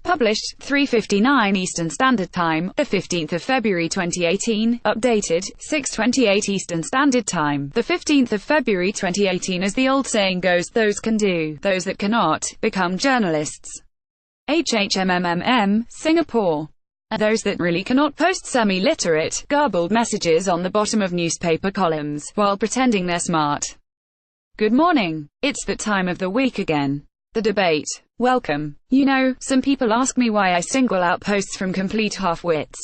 Published, 3:59 Eastern Standard Time, the 15th of February 2018. Updated, 6:28 Eastern Standard Time, the 15th of February 2018. As the old saying goes, those can do, those that cannot, become journalists. Hhmmmm, Singapore. And those that really cannot post semi-literate, garbled messages on the bottom of newspaper columns, while pretending they're smart. Good morning. It's that time of the week again. The debate. Welcome. You know, some people ask me why I single out posts from complete half-wits.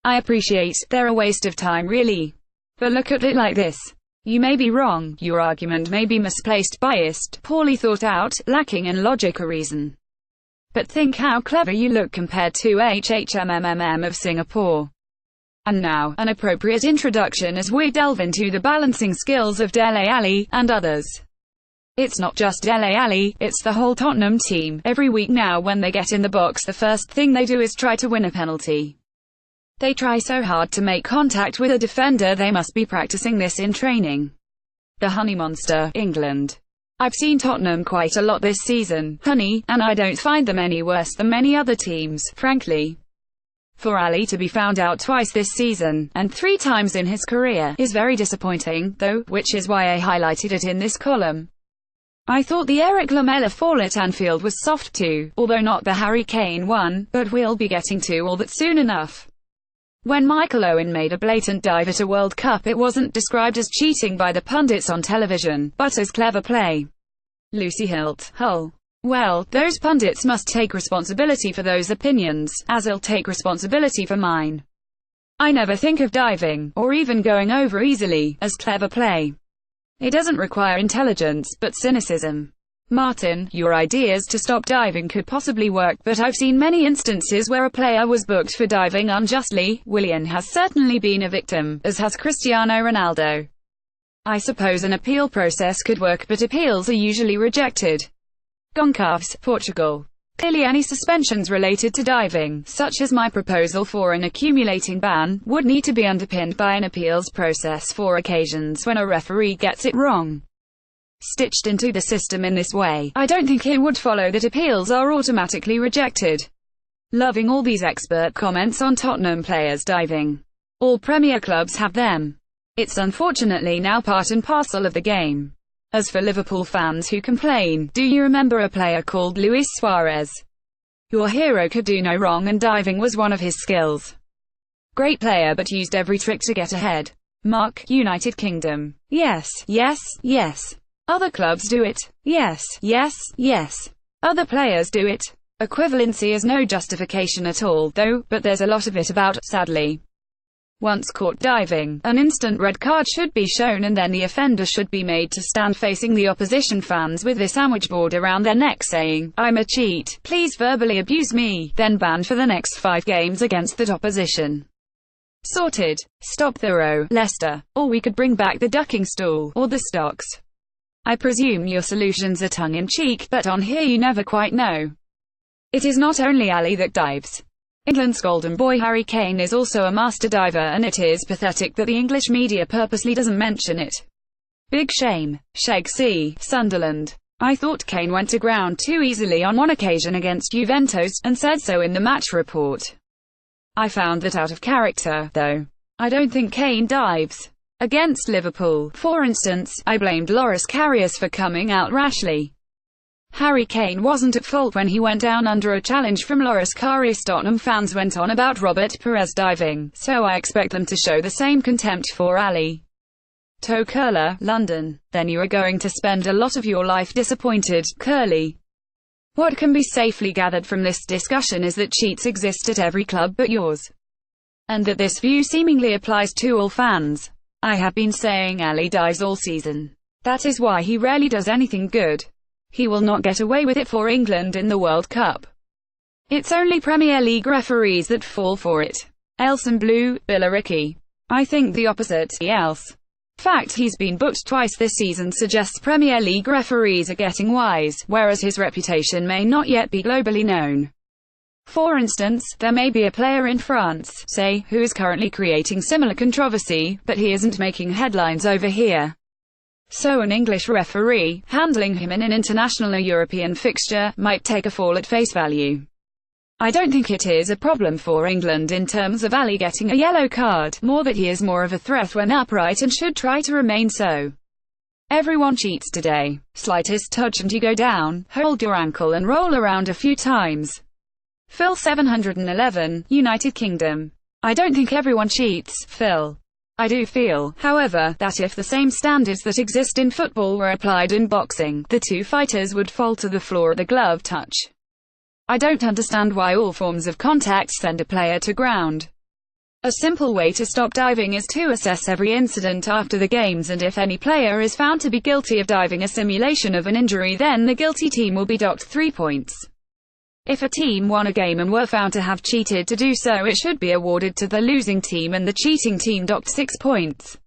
I appreciate, they're a waste of time really. But look at it like this. You may be wrong, your argument may be misplaced, biased, poorly thought out, lacking in logic or reason. But think how clever you look compared to Hhmmmm of Singapore. And now, an appropriate introduction as we delve into the balancing skills of Dele Alli, and others. It's not just Dele Alli, it's the whole Tottenham team. Every week now when they get in the box, the first thing they do is try to win a penalty. They try so hard to make contact with a defender, they must be practicing this in training. The Honey Monster, England. I've seen Tottenham quite a lot this season, honey, and I don't find them any worse than many other teams, frankly. For Alli to be found out twice this season, and 3 times in his career, is very disappointing, though, which is why I highlighted it in this column. I thought the Eric Lamela fall at Anfield was soft too, although not the Harry Kane one, but we'll be getting to all that soon enough. When Michael Owen made a blatant dive at a World Cup, it wasn't described as cheating by the pundits on television, but as clever play. Lucy Hilt, Hull. Well, those pundits must take responsibility for those opinions, as I'll take responsibility for mine. I never think of diving, or even going over easily, as clever play. It doesn't require intelligence, but cynicism. Martin, your ideas to stop diving could possibly work, but I've seen many instances where a player was booked for diving unjustly. Willian has certainly been a victim, as has Cristiano Ronaldo. I suppose an appeal process could work, but appeals are usually rejected. Goncalves, Portugal. Clearly any suspensions related to diving, such as my proposal for an accumulating ban, would need to be underpinned by an appeals process for occasions when a referee gets it wrong. Stitched into the system in this way, I don't think it would follow that appeals are automatically rejected. Loving all these expert comments on Tottenham players diving. All Premier clubs have them. It's unfortunately now part and parcel of the game. As for Liverpool fans who complain, do you remember a player called Luis Suarez? Your hero could do no wrong, and diving was one of his skills. Great player, but used every trick to get ahead. Mark, United Kingdom. Yes, yes, yes. Other clubs do it. Yes, yes, yes. Other players do it. Equivalency is no justification at all, though, but there's a lot of it about, sadly. Once caught diving, an instant red card should be shown, and then the offender should be made to stand facing the opposition fans with a sandwich board around their neck saying, "I'm a cheat, please verbally abuse me," then banned for the next 5 games against that opposition. Sorted. Stop the row, Leicester. Or we could bring back the ducking stool, or the stocks. I presume your solutions are tongue-in-cheek, but on here you never quite know. It is not only Alli that dives. England's golden boy Harry Kane is also a master diver, and it is pathetic that the English media purposely doesn't mention it. Big shame. Sheg C. Sunderland. I thought Kane went to ground too easily on one occasion against Juventus, and said so in the match report. I found that out of character, though. I don't think Kane dives. Against Liverpool, for instance, I blamed Loris Karius for coming out rashly. Harry Kane wasn't at fault when he went down under a challenge from Loris Karius. Tottenham fans went on about Robert Perez diving, so I expect them to show the same contempt for Alli. Toe Curler, London. Then you are going to spend a lot of your life disappointed, Curly. What can be safely gathered from this discussion is that cheats exist at every club but yours. And that this view seemingly applies to all fans. I have been saying Alli dives all season. That is why he rarely does anything good. He will not get away with it for England in the World Cup. It's only Premier League referees that fall for it. Else and blue, Billericay. I think the opposite. Else. Fact he's been booked twice this season suggests Premier League referees are getting wise, whereas his reputation may not yet be globally known. For instance, there may be a player in France, say, who is currently creating similar controversy, but he isn't making headlines over here. So an English referee, handling him in an international or European fixture, might take a fall at face value. I don't think it is a problem for England in terms of Ali getting a yellow card, more that he is more of a threat when upright and should try to remain so. Everyone cheats today. Slightest touch and you go down, hold your ankle and roll around a few times. Phil 711, United Kingdom. I don't think everyone cheats, Phil. I do feel, however, that if the same standards that exist in football were applied in boxing, the two fighters would fall to the floor at the glove touch. I don't understand why all forms of contact send a player to ground. A simple way to stop diving is to assess every incident after the games, and if any player is found to be guilty of diving a simulation of an injury, then the guilty team will be docked 3 points. If a team won a game and were found to have cheated to do so, it should be awarded to the losing team and the cheating team docked 6 points.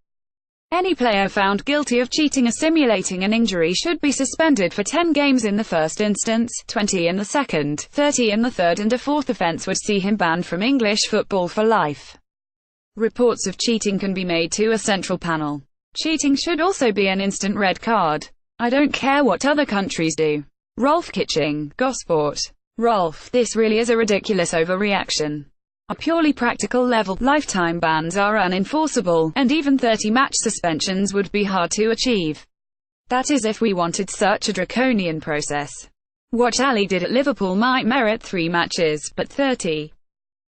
Any player found guilty of cheating or simulating an injury should be suspended for 10 games in the first instance, 20 in the second, 30 in the third, and a fourth offence would see him banned from English football for life. Reports of cheating can be made to a central panel. Cheating should also be an instant red card. I don't care what other countries do. Rolf Kitching, Gosport. Rolf, this really is a ridiculous overreaction. On a purely practical level, lifetime bans are unenforceable, and even 30-match suspensions would be hard to achieve. That is if we wanted such a draconian process. What Ali did at Liverpool might merit 3 matches, but 30.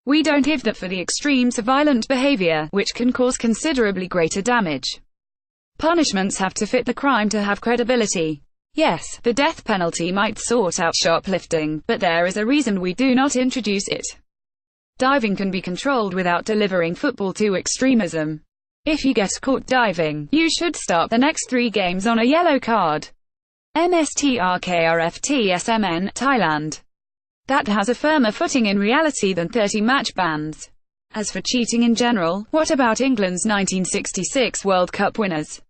We don't give that for the extremes of violent behaviour, which can cause considerably greater damage. Punishments have to fit the crime to have credibility. Yes, the death penalty might sort out shoplifting, but there is a reason we do not introduce it. Diving can be controlled without delivering football to extremism. If you get caught diving, you should start the next 3 games on a yellow card. MSTRKRFTSMN, Thailand. That has a firmer footing in reality than 30-match bans. As for cheating in general, what about England's 1966 World Cup winners?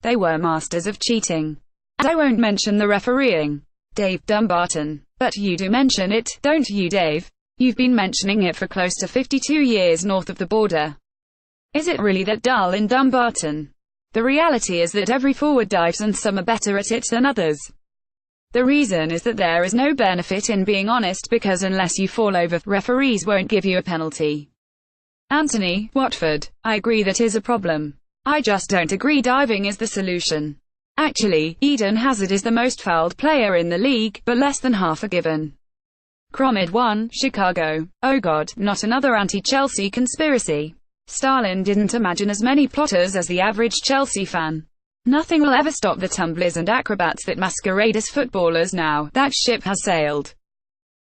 They were masters of cheating. And I won't mention the refereeing. Dave Dumbarton. But you do mention it, don't you, Dave? You've been mentioning it for close to 52 years north of the border. Is it really that dull in Dumbarton? The reality is that every forward dives and some are better at it than others. The reason is that there is no benefit in being honest, because unless you fall over, referees won't give you a penalty. Anthony, Watford. I agree that is a problem. I just don't agree diving is the solution. Actually, Eden Hazard is the most fouled player in the league, but less than half are given. Cromid 1, Chicago. Oh God, not another anti-Chelsea conspiracy. Stalin didn't imagine as many plotters as the average Chelsea fan. Nothing will ever stop the tumblers and acrobats that masquerade as footballers now. That ship has sailed.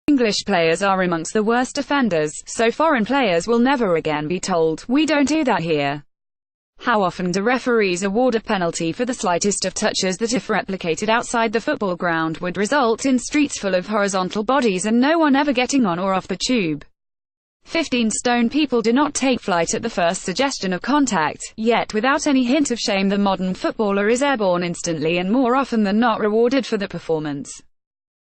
English players are amongst the worst offenders, so foreign players will never again be told, "We don't do that here." How often do referees award a penalty for the slightest of touches that, if replicated outside the football ground, would result in streets full of horizontal bodies and no one ever getting on or off the tube? 15 stone people do not take flight at the first suggestion of contact, yet without any hint of shame the modern footballer is airborne instantly and more often than not rewarded for the performance.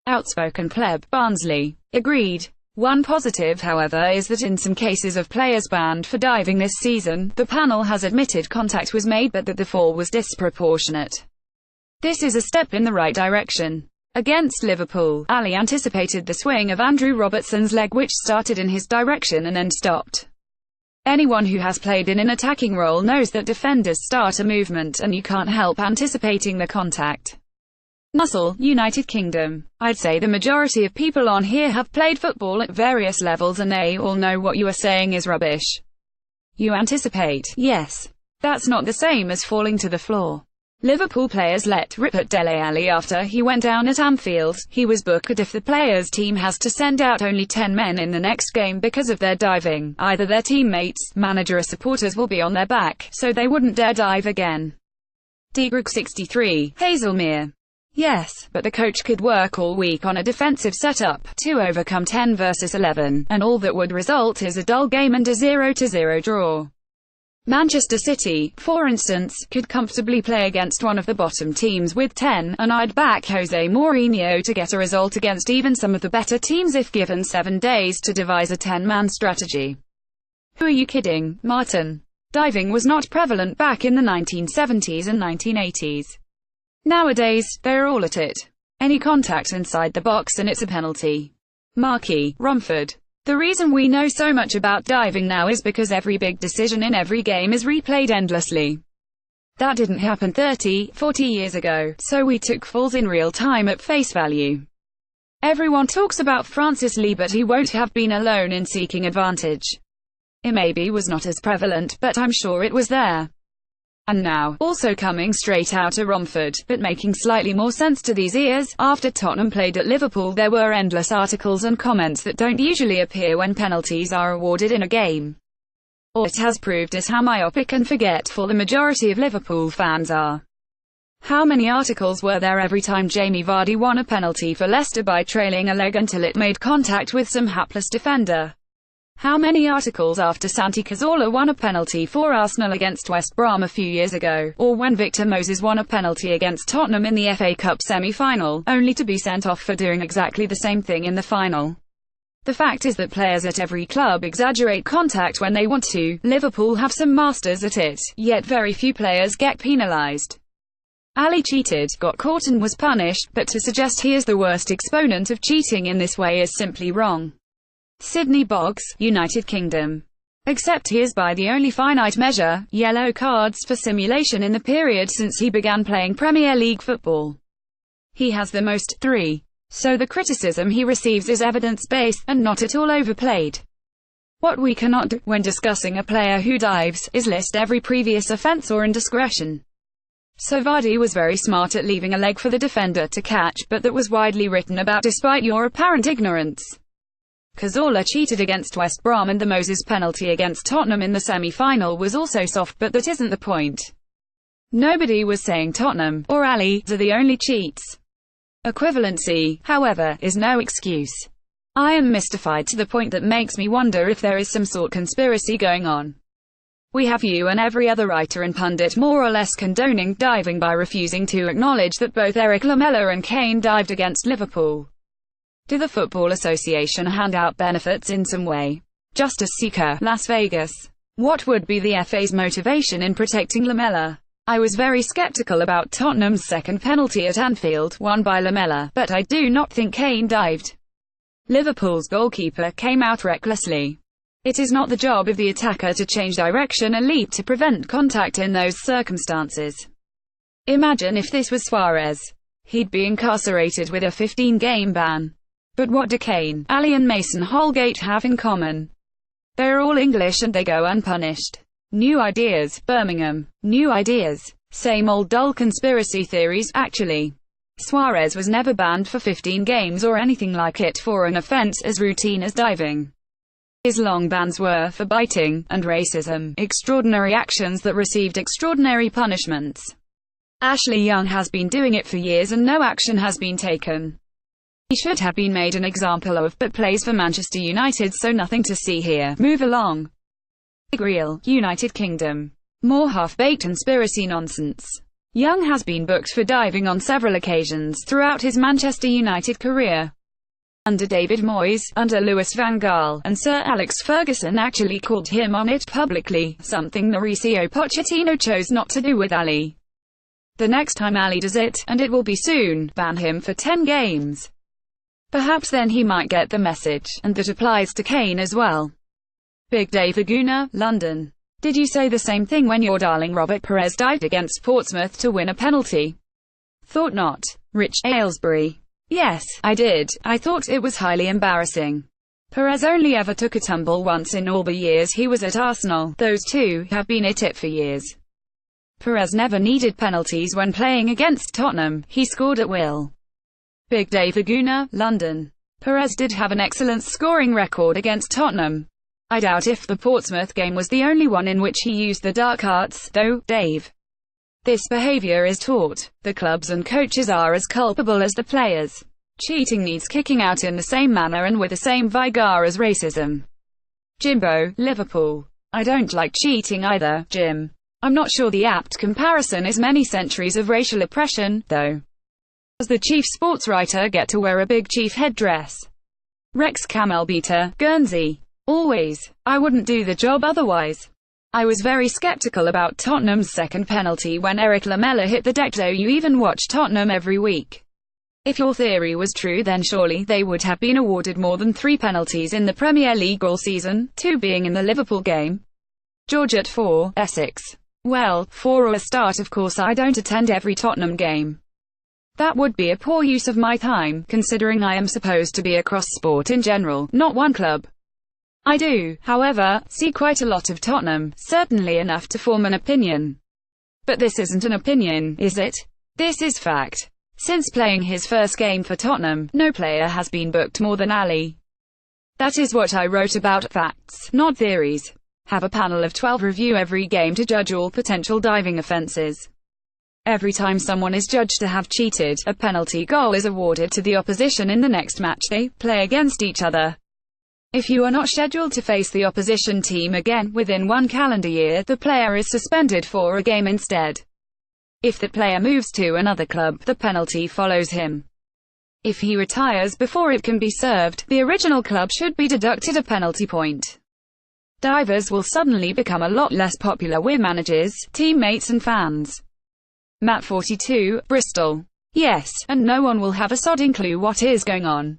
Outspoken pleb, Barnsley. Agreed. One positive, however, is that in some cases of players banned for diving this season, the panel has admitted contact was made but that the fall was disproportionate. This is a step in the right direction. Against Liverpool, Ali anticipated the swing of Andrew Robertson's leg, which started in his direction and then stopped. Anyone who has played in an attacking role knows that defenders start a movement and you can't help anticipating the contact. Nussel, United Kingdom. I'd say the majority of people on here have played football at various levels and they all know what you are saying is rubbish. You anticipate, yes. That's not the same as falling to the floor. Liverpool players let rip at Dele Alli after he went down at Anfield. He was booked if the players' team has to send out only 10 men in the next game because of their diving. Either their teammates, manager or supporters will be on their back, so they wouldn't dare dive again. Degrug 63, Hazelmere. Yes, but the coach could work all week on a defensive setup to overcome 10 versus 11, and all that would result is a dull game and a 0-0 draw. Manchester City, for instance, could comfortably play against one of the bottom teams with 10, and I'd back Jose Mourinho to get a result against even some of the better teams if given 7 days to devise a 10-man strategy. Who are you kidding, Martin? Diving was not prevalent back in the 1970s and 1980s. Nowadays, they're all at it. Any contact inside the box and it's a penalty. Marquee, Romford. The reason we know so much about diving now is because every big decision in every game is replayed endlessly. That didn't happen 30, 40 years ago, so we took falls in real time at face value. Everyone talks about Francis Lee, but he won't have been alone in seeking advantage. It maybe was not as prevalent, but I'm sure it was there. And now, also coming straight out of Romford, but making slightly more sense to these ears, after Tottenham played at Liverpool there were endless articles and comments that don't usually appear when penalties are awarded in a game. All it has proved is how myopic and forgetful the majority of Liverpool fans are. How many articles were there every time Jamie Vardy won a penalty for Leicester by trailing a leg until it made contact with some hapless defender? How many articles after Santi Cazorla won a penalty for Arsenal against West Brom a few years ago, or when Victor Moses won a penalty against Tottenham in the FA Cup semi-final, only to be sent off for doing exactly the same thing in the final? The fact is that players at every club exaggerate contact when they want to. Liverpool have some masters at it, yet very few players get penalised. Ali cheated, got caught and was punished, but to suggest he is the worst exponent of cheating in this way is simply wrong. Sidney Boggs, United Kingdom. Except he is by the only finite measure, yellow cards for simulation in the period since he began playing Premier League football. He has the most, 3. So the criticism he receives is evidence-based, and not at all overplayed. What we cannot do, when discussing a player who dives, is list every previous offence or indiscretion. So Vardy was very smart at leaving a leg for the defender to catch, but that was widely written about despite your apparent ignorance. Cazorla cheated against West Brom, and the Moses penalty against Tottenham in the semi-final was also soft, but that isn't the point. Nobody was saying Tottenham, or Ali, are the only cheats. Equivalency, however, is no excuse. I am mystified to the point that makes me wonder if there is some sort of conspiracy going on. We have you and every other writer and pundit more or less condoning diving by refusing to acknowledge that both Eric Lamela and Kane dived against Liverpool. Do the Football Association hand out benefits in some way? Justice Seeker, Las Vegas. What would be the FA's motivation in protecting Lamela? I was very skeptical about Tottenham's second penalty at Anfield, won by Lamela, but I do not think Kane dived. Liverpool's goalkeeper came out recklessly. It is not the job of the attacker to change direction and leap to prevent contact in those circumstances. Imagine if this was Suarez. He'd be incarcerated with a 15-game ban. But what do Kane, Ali and Mason Holgate have in common? They're all English and they go unpunished. New ideas, Birmingham. New ideas. Same old dull conspiracy theories, actually. Suarez was never banned for 15 games or anything like it for an offence as routine as diving. His long bans were for biting and racism, extraordinary actions that received extraordinary punishments. Ashley Young has been doing it for years and no action has been taken. He should have been made an example of, but plays for Manchester United, so nothing to see here. Move along. Big Real, United Kingdom. More half-baked conspiracy nonsense. Young has been booked for diving on several occasions throughout his Manchester United career. Under David Moyes, under Louis van Gaal, and Sir Alex Ferguson actually called him on it publicly, something Mauricio Pochettino chose not to do with Ali. The next time Ali does it, and it will be soon, ban him for 10 games. Perhaps then he might get the message, and that applies to Kane as well. Big Dave Laguna, London. Did you say the same thing when your darling Robert Perez dived against Portsmouth to win a penalty? Thought not. Rich Aylesbury. Yes, I did. I thought it was highly embarrassing. Perez only ever took a tumble once in all the years he was at Arsenal. Those two have been at it for years. Perez never needed penalties when playing against Tottenham. He scored at will. Big Dave Laguna, London. Perez did have an excellent scoring record against Tottenham. I doubt if the Portsmouth game was the only one in which he used the dark arts, though, Dave. This behavior is taught. The clubs and coaches are as culpable as the players. Cheating needs kicking out in the same manner and with the same vigor as racism. Jimbo, Liverpool. I don't like cheating either, Jim. I'm not sure the apt comparison is many centuries of racial oppression, though. Does the chief sports writer get to wear a big chief headdress? Rex Camelbeater, Guernsey. Always. I wouldn't do the job otherwise. I was very skeptical about Tottenham's second penalty when Eric Lamela hit the deck. Do you even watch Tottenham every week? If your theory was true, then surely they would have been awarded more than 3 penalties in the Premier League all season, 2 being in the Liverpool game. George at 4, Essex. Well, for a start, of course I don't attend every Tottenham game. That would be a poor use of my time, considering I am supposed to be across sport in general, not one club. I do, however, see quite a lot of Tottenham, certainly enough to form an opinion. But this isn't an opinion, is it? This is fact. Since playing his first game for Tottenham, no player has been booked more than Ali. That is what I wrote about, facts, not theories. Have a panel of 12 review every game to judge all potential diving offences. Every time someone is judged to have cheated, a penalty goal is awarded to the opposition in the next match they play against each other. If you are not scheduled to face the opposition team again within 1 calendar year, the player is suspended for a game instead. If that player moves to another club, the penalty follows him. If he retires before it can be served, the original club should be deducted a penalty point. Divers will suddenly become a lot less popular with managers, teammates and fans. Matt 42, Bristol. Yes, and no one will have a sodding clue what is going on.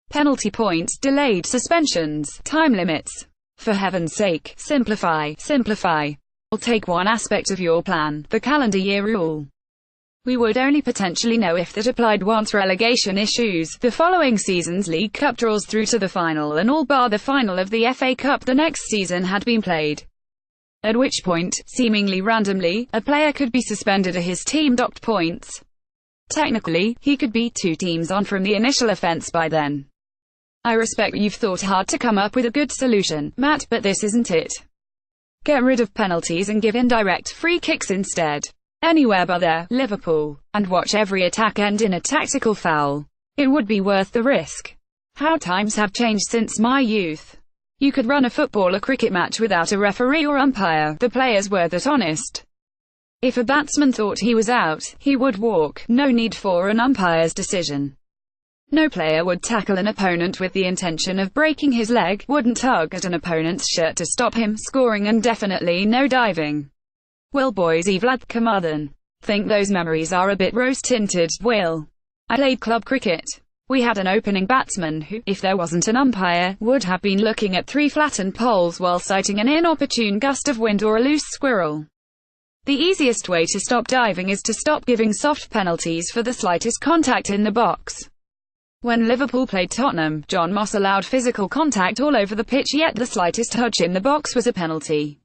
Penalty points, delayed suspensions, time limits. For heaven's sake, simplify, simplify. We'll take one aspect of your plan, the calendar year rule. We would only potentially know if that applied once relegation issues, the following season's League Cup draws through to the final and all bar the final of the FA Cup the next season had been played. At which point, seemingly randomly, a player could be suspended or his team docked points. Technically, he could be 2 teams on from the initial offence by then. I respect you've thought hard to come up with a good solution, Matt, but this isn't it. Get rid of penalties and give indirect free kicks instead. Anywhere but there, Liverpool. And watch every attack end in a tactical foul. It would be worth the risk. How times have changed since my youth. You could run a football or cricket match without a referee or umpire, the players were that honest. If a batsman thought he was out, he would walk, no need for an umpire's decision. No player would tackle an opponent with the intention of breaking his leg, wouldn't tug at an opponent's shirt to stop him scoring, and definitely no diving. Will Boise Vlad Kamarthan. Think those memories are a bit rose-tinted, Will. I played club cricket. We had an opening batsman who, if there wasn't an umpire, would have been looking at 3 flattened poles while sighting an inopportune gust of wind or a loose squirrel. The easiest way to stop diving is to stop giving soft penalties for the slightest contact in the box. When Liverpool played Tottenham, John Moss allowed physical contact all over the pitch, yet the slightest touch in the box was a penalty.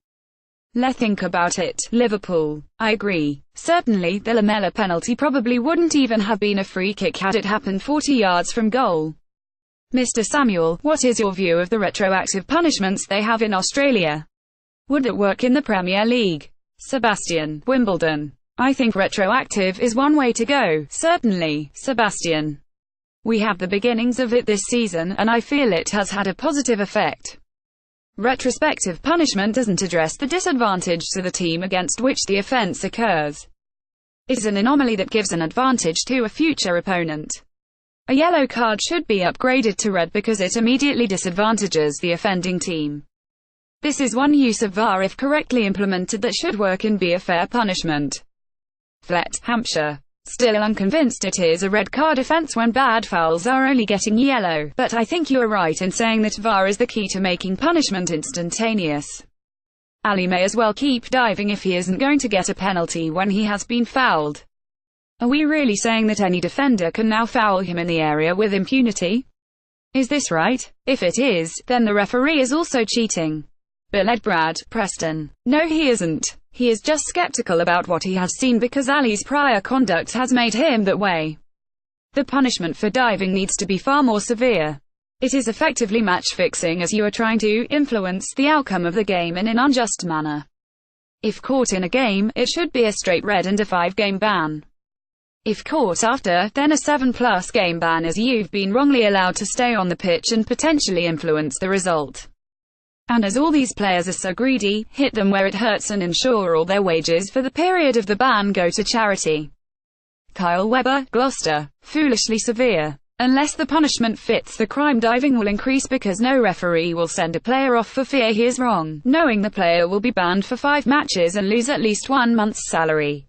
Let's think about it, Liverpool. I agree. Certainly, the Lamela penalty probably wouldn't even have been a free kick had it happened 40 yards from goal. Mr. Samuel, what is your view of the retroactive punishments they have in Australia? Would it work in the Premier League? Sebastian, Wimbledon. I think retroactive is one way to go, certainly, Sebastian. We have the beginnings of it this season, and I feel it has had a positive effect. Retrospective punishment doesn't address the disadvantage to the team against which the offence occurs. It is an anomaly that gives an advantage to a future opponent. A yellow card should be upgraded to red because it immediately disadvantages the offending team. This is one use of VAR if correctly implemented that should work and be a fair punishment. Flett, Hampshire. Still unconvinced it is a red card offence when bad fouls are only getting yellow, but I think you are right in saying that VAR is the key to making punishment instantaneous. Ali may as well keep diving if he isn't going to get a penalty when he has been fouled. Are we really saying that any defender can now foul him in the area with impunity? Is this right? If it is, then the referee is also cheating. Bill Brad, Preston. No, he isn't. He is just skeptical about what he has seen because Ali's prior conduct has made him that way. The punishment for diving needs to be far more severe. It is effectively match-fixing as you are trying to influence the outcome of the game in an unjust manner. If caught in a game, it should be a straight red and a 5-game ban. If caught after, then a 7+ game ban, as you've been wrongly allowed to stay on the pitch and potentially influence the result. And as all these players are so greedy, hit them where it hurts and ensure all their wages for the period of the ban go to charity. Kyle Webber, Gloucester. Foolishly severe. Unless the punishment fits the crime, diving will increase because no referee will send a player off for fear he is wrong, knowing the player will be banned for 5 matches and lose at least 1 month's salary.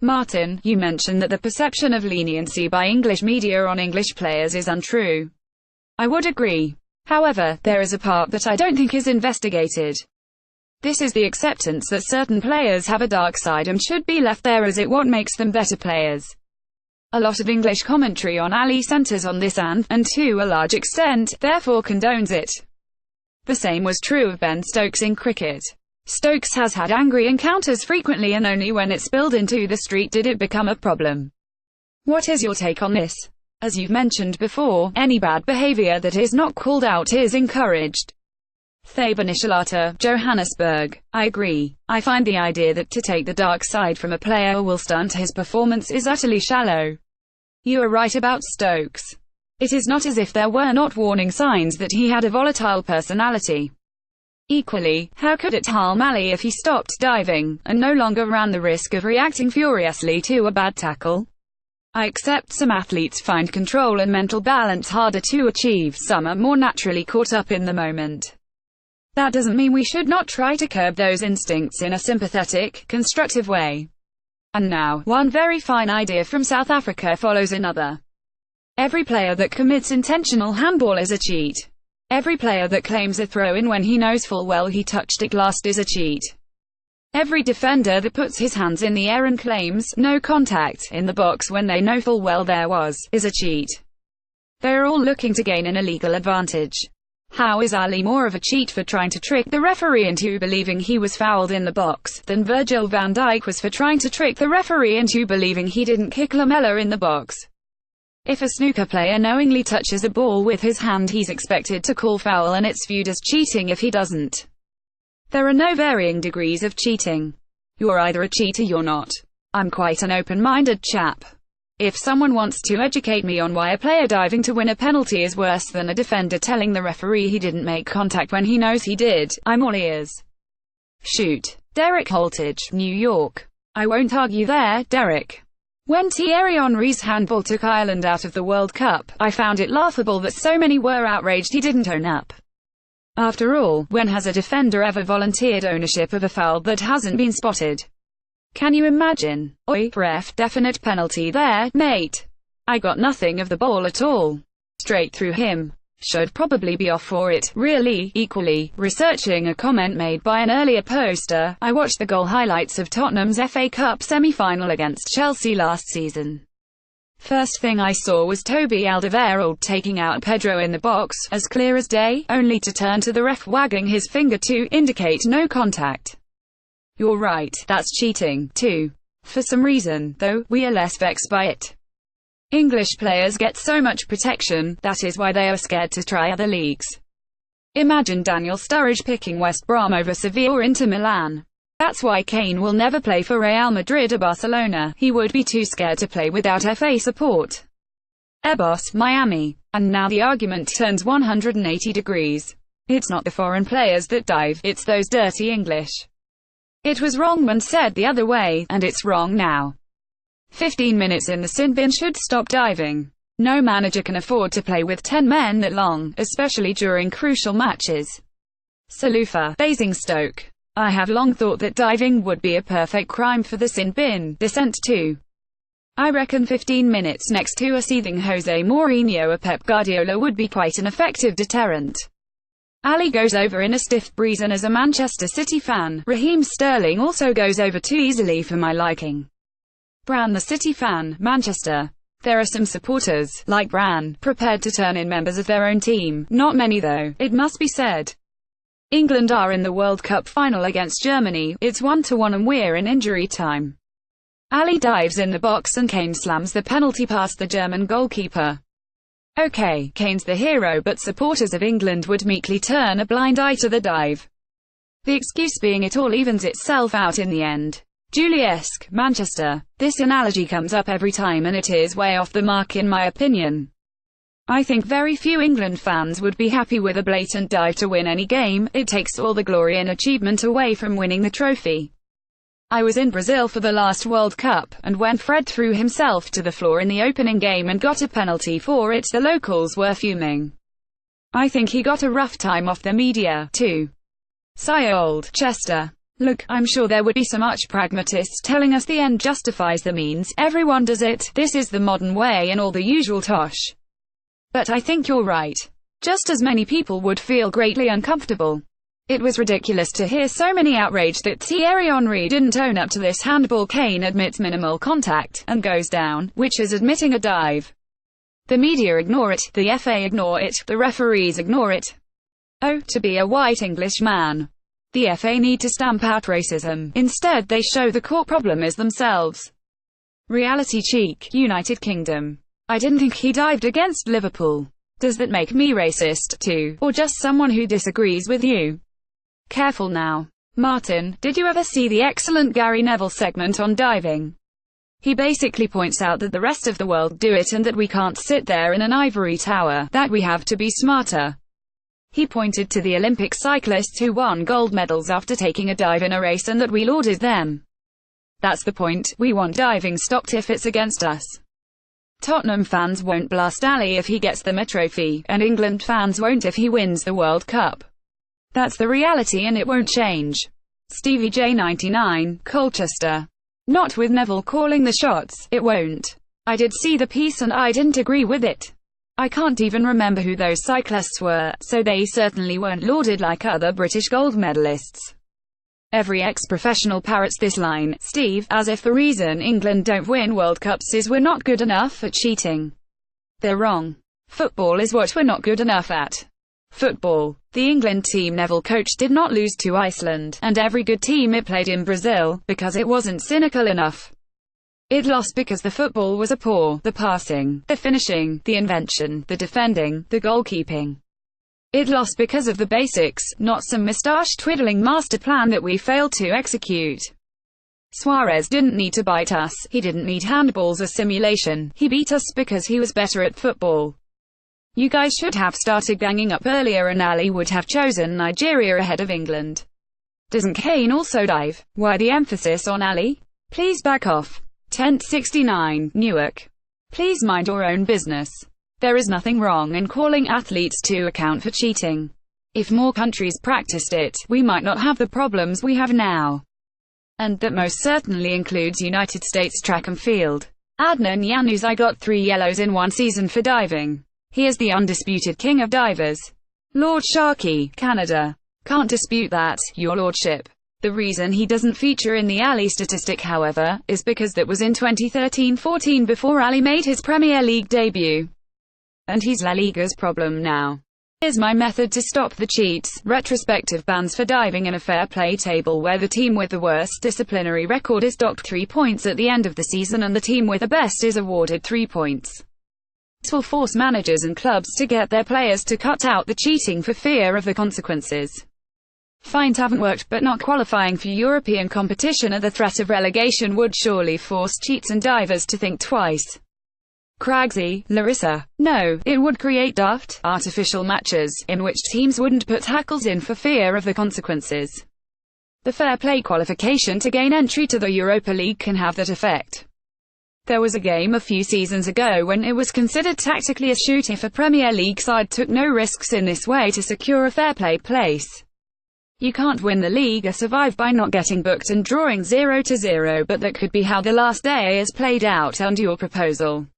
Martin, you mentioned that the perception of leniency by English media on English players is untrue. I would agree. However, there is a part that I don't think is investigated. This is the acceptance that certain players have a dark side and should be left there as it what makes them better players. A lot of English commentary on Ali centres on this and to a large extent, therefore condones it. The same was true of Ben Stokes in cricket. Stokes has had angry encounters frequently and only when it spilled into the street did it become a problem. What is your take on this? As you've mentioned before, any bad behaviour that is not called out is encouraged. Thabanishalata, Johannesburg. I agree. I find the idea that to take the dark side from a player will stunt his performance is utterly shallow. You are right about Stokes. It is not as if there were not warning signs that he had a volatile personality. Equally, how could it harm Ali if he stopped diving, and no longer ran the risk of reacting furiously to a bad tackle? I accept some athletes find control and mental balance harder to achieve, some are more naturally caught up in the moment. That doesn't mean we should not try to curb those instincts in a sympathetic, constructive way. And now, one very fine idea from South Africa follows another. Every player that commits intentional handball is a cheat. Every player that claims a throw-in when he knows full well he touched it last is a cheat. Every defender that puts his hands in the air and claims no contact in the box when they know full well there was, is a cheat. They are all looking to gain an illegal advantage. How is Ali more of a cheat for trying to trick the referee into believing he was fouled in the box, than Virgil van Dijk was for trying to trick the referee into believing he didn't kick Lamela in the box? If a snooker player knowingly touches a ball with his hand he's expected to call foul and it's viewed as cheating if he doesn't. There are no varying degrees of cheating. You're either a cheat or you're not. I'm quite an open-minded chap. If someone wants to educate me on why a player diving to win a penalty is worse than a defender telling the referee he didn't make contact when he knows he did, I'm all ears. Shoot. Derek Holtage, New York. I won't argue there, Derek. When Thierry Henry's handball took Ireland out of the World Cup, I found it laughable that so many were outraged he didn't own up. After all, when has a defender ever volunteered ownership of a foul that hasn't been spotted? Can you imagine? Oi, ref, definite penalty there, mate. I got nothing of the ball at all. Straight through him. Should probably be off for it, really. Equally, researching a comment made by an earlier poster, I watched the goal highlights of Tottenham's FA Cup semi-final against Chelsea last season. First thing I saw was Toby Alderweireld taking out Pedro in the box, as clear as day, only to turn to the ref wagging his finger to indicate no contact. You're right, that's cheating, too. For some reason, though, we are less vexed by it. English players get so much protection, that is why they are scared to try other leagues. Imagine Daniel Sturridge picking West Brom over Sevilla or Inter Milan. That's why Kane will never play for Real Madrid or Barcelona, he would be too scared to play without FA support. Ebos, Miami. And now the argument turns 180 degrees. It's not the foreign players that dive, it's those dirty English. It was wrong when said the other way, and it's wrong now. 15 minutes in the sin bin should stop diving. No manager can afford to play with 10 men that long, especially during crucial matches. Salufa, Basingstoke. I have long thought that diving would be a perfect crime for the sin bin descent too. I reckon 15 minutes next to a seething Jose Mourinho or Pep Guardiola would be quite an effective deterrent. Ali goes over in a stiff breeze, and as a Manchester City fan, Raheem Sterling also goes over too easily for my liking. Bran the City fan, Manchester. There are some supporters, like Bran, prepared to turn in members of their own team, not many though, it must be said. England are in the World Cup final against Germany, it's 1-1 and we're in injury time. Ali dives in the box and Kane slams the penalty past the German goalkeeper. Okay, Kane's the hero, but supporters of England would meekly turn a blind eye to the dive. The excuse being it all evens itself out in the end. Juliesque, Manchester. This analogy comes up every time and it is way off the mark in my opinion. I think very few England fans would be happy with a blatant dive to win any game, it takes all the glory and achievement away from winning the trophy. I was in Brazil for the last World Cup, and when Fred threw himself to the floor in the opening game and got a penalty for it, the locals were fuming. I think he got a rough time off the media, too. Sigh, old Chester. Look, I'm sure there would be so much pragmatists telling us the end justifies the means, everyone does it, this is the modern way and all the usual tosh. But I think you're right. Just as many people would feel greatly uncomfortable. It was ridiculous to hear so many outraged that Thierry Henry didn't own up to this handball. Kane admits minimal contact, and goes down, which is admitting a dive. The media ignore it, the FA ignore it, the referees ignore it. Oh, to be a white English man. The FA need to stamp out racism. Instead they show the core problem is themselves. Reality check, United Kingdom. I didn't think he dived against Liverpool. Does that make me racist, too? Or just someone who disagrees with you? Careful now. Martin, did you ever see the excellent Gary Neville segment on diving? He basically points out that the rest of the world do it and that we can't sit there in an ivory tower, that we have to be smarter. He pointed to the Olympic cyclists who won gold medals after taking a dive in a race and that we lauded them. That's the point, we want diving stopped if it's against us. Tottenham fans won't blast Ali if he gets them a trophy, and England fans won't if he wins the World Cup. That's the reality and it won't change. Stevie J 99, Colchester. Not with Neville calling the shots, it won't. I did see the piece and I didn't agree with it. I can't even remember who those cyclists were, so they certainly weren't lauded like other British gold medalists. Every ex-professional parrots this line, Steve, as if the reason England don't win World Cups is we're not good enough at cheating. They're wrong. Football is what we're not good enough at. Football. The England team Neville coached did not lose to Iceland, and every good team it played in Brazil, because it wasn't cynical enough. It lost because the football was a poor, the passing, the finishing, the invention, the defending, the goalkeeping. It lost because of the basics, not some moustache-twiddling master plan that we failed to execute. Suarez didn't need to bite us, he didn't need handballs or simulation, he beat us because he was better at football. You guys should have started ganging up earlier and Ali would have chosen Nigeria ahead of England. Doesn't Kane also dive? Why the emphasis on Ali? Please back off. Tent 69, Newark. Please mind your own business. There is nothing wrong in calling athletes to account for cheating. If more countries practiced it, we might not have the problems we have now. And that most certainly includes United States track and field. Adnan Januzaj got 3 yellows in one season for diving. He is the undisputed king of divers. Lord Sharkey, Canada. Can't dispute that, your lordship. The reason he doesn't feature in the Ali statistic, however, is because that was in 2013-14 before Ali made his Premier League debut. And he's La Liga's problem now. Here's my method to stop the cheats: retrospective bans for diving and a fair play table where the team with the worst disciplinary record is docked 3 points at the end of the season and the team with the best is awarded 3 points. This will force managers and clubs to get their players to cut out the cheating for fear of the consequences. Fines haven't worked, but not qualifying for European competition or the threat of relegation would surely force cheats and divers to think twice. Cragsy, Larissa. No, it would create daft, artificial matches, in which teams wouldn't put tackles in for fear of the consequences. The fair play qualification to gain entry to the Europa League can have that effect. There was a game a few seasons ago when it was considered tactically astute if a Premier League side took no risks in this way to secure a fair play place. You can't win the league or survive by not getting booked and drawing 0-0, but that could be how the last day is played out under your proposal.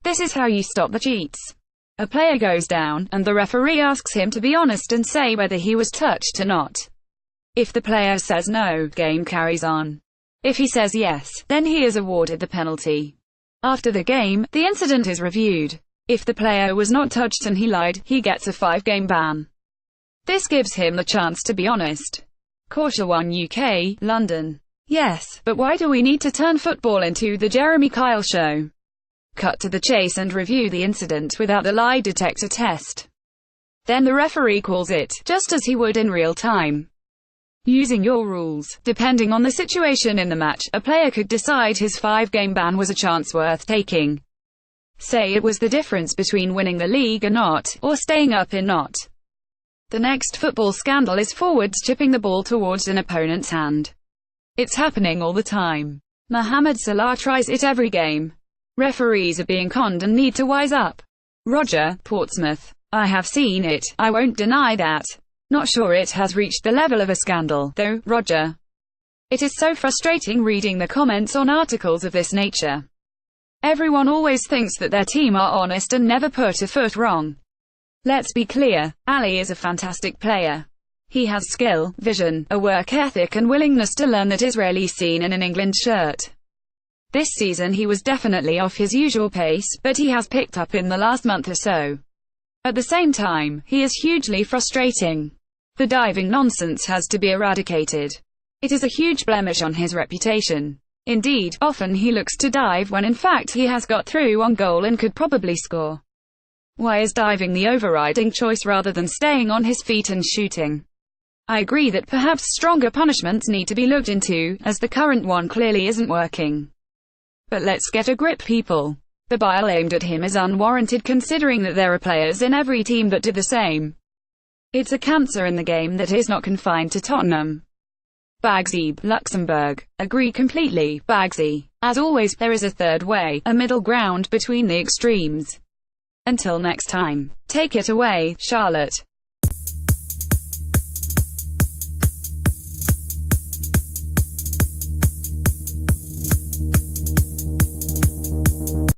This is how you stop the cheats. A player goes down, and the referee asks him to be honest and say whether he was touched or not. If the player says no, game carries on. If he says yes, then he is awarded the penalty. After the game, the incident is reviewed. If the player was not touched and he lied, he gets a 5-game ban. This gives him the chance to be honest. Caution 1 UK, London. Yes, but why do we need to turn football into the Jeremy Kyle show? Cut to the chase and review the incident without the lie detector test. Then the referee calls it, just as he would in real time. Using your rules, depending on the situation in the match, a player could decide his 5-game ban was a chance worth taking. Say it was the difference between winning the league or not, or staying up in not. The next football scandal is forwards chipping the ball towards an opponent's hand. It's happening all the time. Mohamed Salah tries it every game. Referees are being conned and need to wise up. Roger, Portsmouth. I have seen it, I won't deny that. Not sure it has reached the level of a scandal, though, Roger. It is so frustrating reading the comments on articles of this nature. Everyone always thinks that their team are honest and never put a foot wrong. Let's be clear, Ali is a fantastic player. He has skill, vision, a work ethic and willingness to learn that is rarely seen in an England shirt. This season he was definitely off his usual pace, but he has picked up in the last month or so. At the same time, he is hugely frustrating. The diving nonsense has to be eradicated. It is a huge blemish on his reputation. Indeed, often he looks to dive when in fact he has got through on goal and could probably score. Why is diving the overriding choice rather than staying on his feet and shooting? I agree that perhaps stronger punishments need to be looked into, as the current one clearly isn't working. But let's get a grip, people. The bile aimed at him is unwarranted considering that there are players in every team that do the same. It's a cancer in the game that is not confined to Tottenham. Bagsy, Luxembourg. Agree completely, Bagsy. As always, there is a third way, a middle ground between the extremes. Until next time. Take it away, Charlotte.